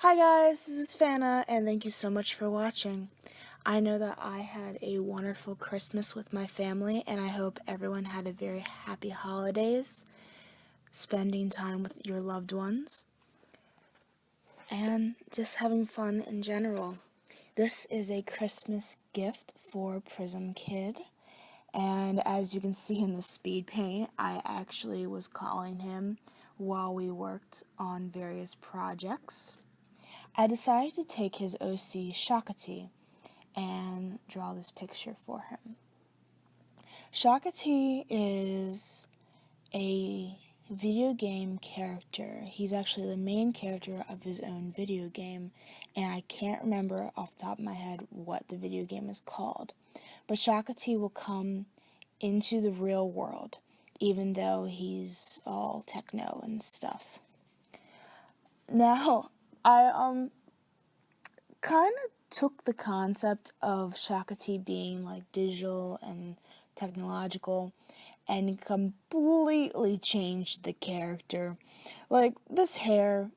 Hi guys, this is Fana, and thank you so much for watching. I know that I had a wonderful Christmas with my family, and I hope everyone had a very happy holidays, spending time with your loved ones, and just having fun in general. This is a Christmas gift for Prism Kid, and as you can see in the speed paint, I actually was calling him while we worked on various projects. I decided to take his OC Shakati and draw this picture for him. Shakati is a video game character. He's actually the main character of his own video game, and I can't remember off the top of my head what the video game is called. But Shakati will come into the real world, even though he's all techno and stuff. Now, I kind of took the concept of Shakati being like digital and technological and completely changed the character. Like this hair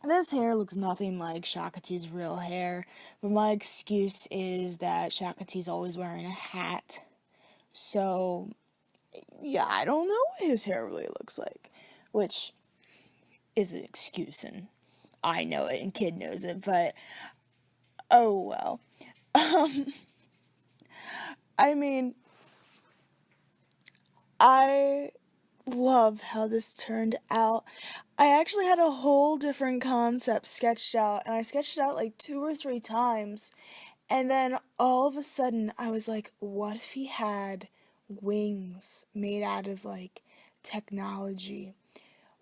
looks nothing like Shakati's real hair, but my excuse is that Shakati's always wearing a hat. So yeah, I don't know what his hair really looks like, which is an excuse, and I know it and Kid knows it, but oh well. I mean, I love how this turned out. I actually had a whole different concept sketched out, and I sketched it out like 2 or 3 times, and then all of a sudden I was like, what if he had wings made out of like technology?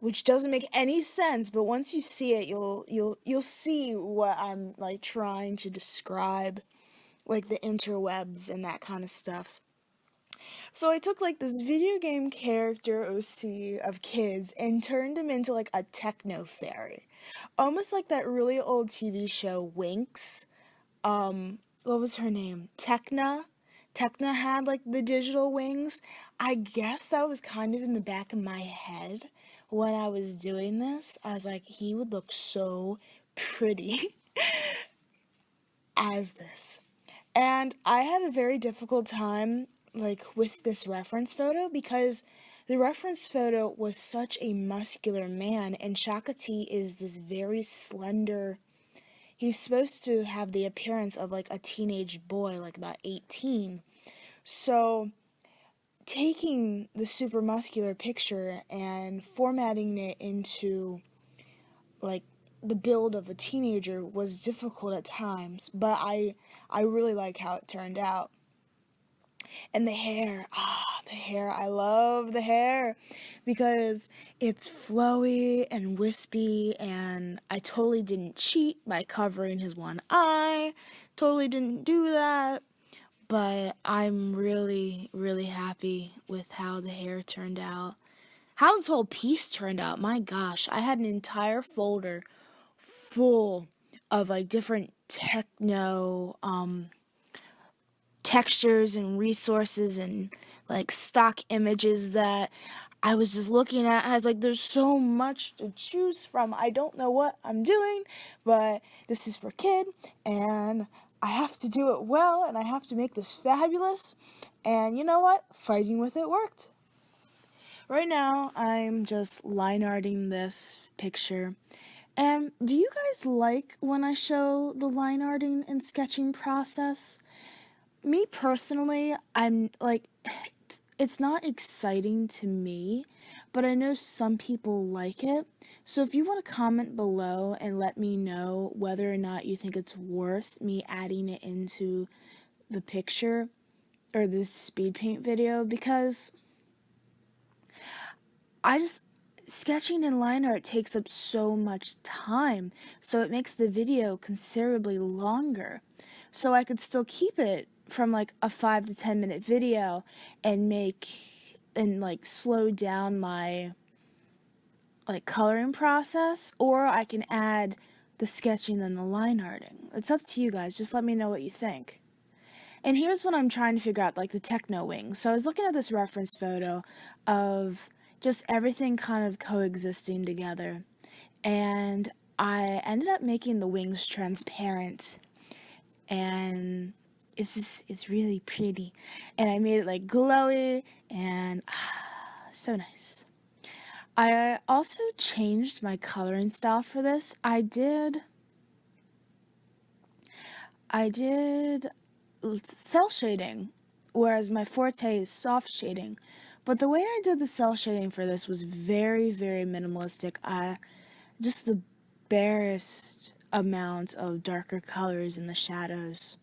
Which doesn't make any sense, but once you see it, you'll see what I'm like trying to describe, like the interwebs and that kind of stuff. So I took like this video game character OC of kids and turned him into like a techno fairy. Almost like that really old TV show Winx. What was her name? Techna? Techna had like the digital wings. I guess that was kind of in the back of my head when I was doing this. I was like, he would look so pretty as this. And I had a very difficult time like with this reference photo because the reference photo was such a muscular man, and Shakati is this very slender. He's supposed to have the appearance of like a teenage boy, like about 18. So taking the super muscular picture and formatting it into like the build of a teenager was difficult at times, but I really like how it turned out. And the hair, I love the hair because it's flowy and wispy, and I totally didn't cheat by covering his one eye, totally didn't do that, but I'm really, really happy with how the hair turned out. How this whole piece turned out, my gosh, I had an entire folder full of like different techno, textures and resources and like stock images that I was just looking at. I was like, there's so much to choose from. I don't know what I'm doing, but this is for Kid, and I have to do it well, and I have to make this fabulous. And you know what? Fighting with it worked. Right now, I'm just line arting this picture. And do you guys like when I show the line arting and sketching process? Me personally, I'm like, it's not exciting to me, but I know some people like it. So if you want to comment below and let me know whether or not you think it's worth me adding it into the picture or this speed paint video, because sketching in line art takes up so much time, so it makes the video considerably longer. So I could still keep it from like a 5 to 10 minute video and like slow down my like coloring process, or I can add the sketching and the line arting. It's up to you guys. Just let me know what you think. And here's what I'm trying to figure out, like the techno wings. So I was looking at this reference photo of just everything kind of coexisting together, and I ended up making the wings transparent, and it's really pretty. And I made it like glowy, and so nice. I also changed my coloring style for this. I did cell shading, whereas my forte is soft shading. But the way I did the cell shading for this was very, very minimalistic. Just the barest amount of darker colors in the shadows,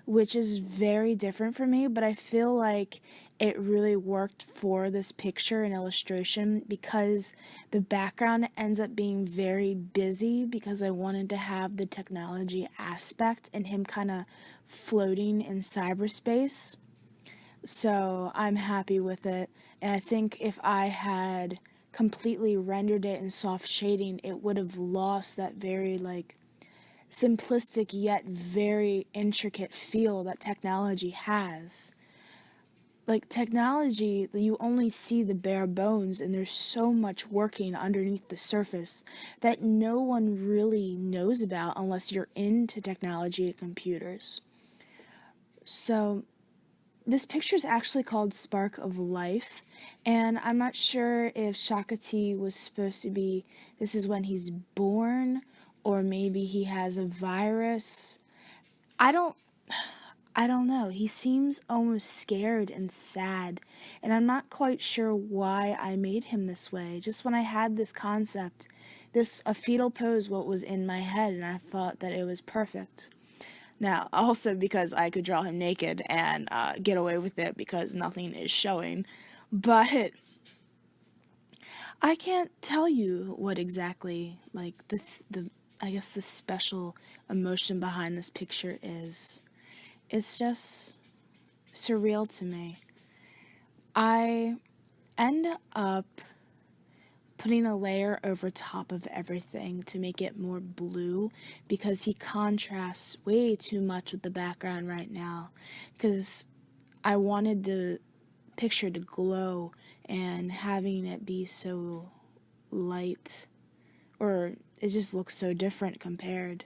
which is very different for me, but I feel like it really worked for this picture and illustration because the background ends up being very busy because I wanted to have the technology aspect and him kind of floating in cyberspace. So I'm happy with it, and I think if I had completely rendered it in soft shading, it would have lost that very like simplistic yet very intricate feel that technology has. Like technology, you only see the bare bones, and there's so much working underneath the surface that no one really knows about unless you're into technology and computers. So this picture is actually called Spark of Life, and I'm not sure if Shakati was supposed to be this is when he's born, or maybe he has a virus. I don't I don't know. He seems almost scared and sad, and I'm not quite sure why I made him this way. Just when I had this concept, this a fetal pose what was in my head, and I thought that it was perfect. Now, also because I could draw him naked and get away with it because nothing is showing, but I can't tell you what exactly like the I guess the special emotion behind this picture is. It's just surreal to me. I end up putting a layer over top of everything to make it more blue because he contrasts way too much with the background right now, because I wanted the picture to glow, and having it be so light, or it just looks so different compared.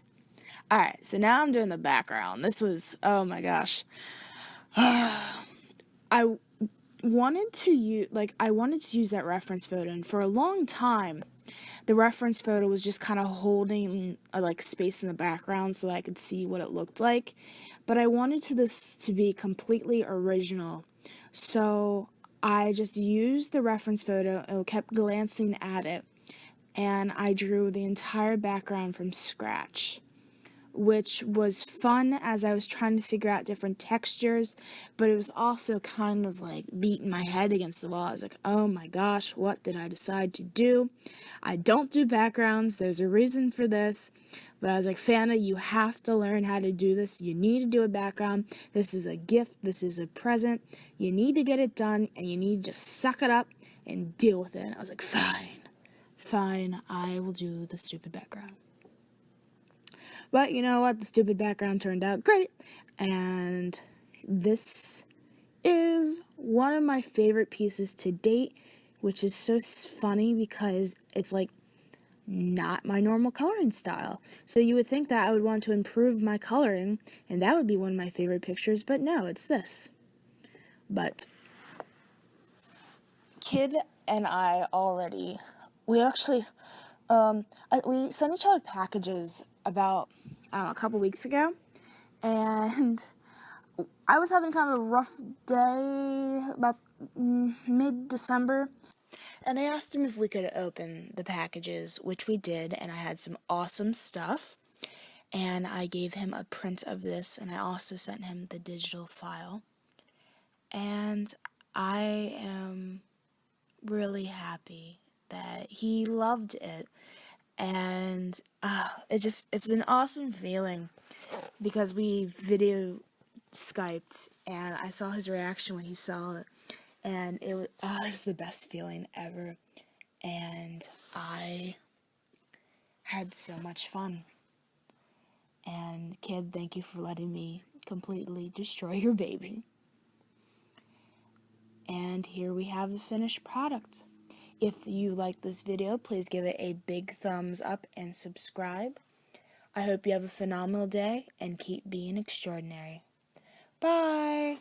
Alright, so now I'm doing the background. This was, oh my gosh. I I wanted to use that reference photo, and for a long time the reference photo was just kind of holding a like space in the background so that I could see what it looked like, but I wanted this to be completely original, so I just used the reference photo and kept glancing at it, and I drew the entire background from scratch, which was fun as I was trying to figure out different textures, but it was also kind of like beating my head against the wall. I was like, oh my gosh, what did I decide to do? I don't do backgrounds, there's a reason for this, but I was like, Fana, you have to learn how to do this. You need to do a background. This is a gift, this is a present. You need to get it done, and you need to just suck it up and deal with it. And I was like, fine, I will do the stupid background. But you know what? The stupid background turned out great. And this is one of my favorite pieces to date, which is so funny because it's like not my normal coloring style. So you would think that I would want to improve my coloring, and that would be one of my favorite pictures, but no, it's this. But Kid and I already, we actually, we sent each other packages about, I don't know, a couple weeks ago, and I was having kind of a rough day about mid-December, and I asked him if we could open the packages, which we did, and I had some awesome stuff, and I gave him a print of this, and I also sent him the digital file, and I am really happy that he loved it, and it's an awesome feeling because we video Skyped, and I saw his reaction when he saw it, and it was the best feeling ever, and I had so much fun. And Kid, thank you for letting me completely destroy your baby. And here we have the finished product. If you like this video, please give it a big thumbs up and subscribe. I hope you have a phenomenal day and keep being extraordinary. Bye!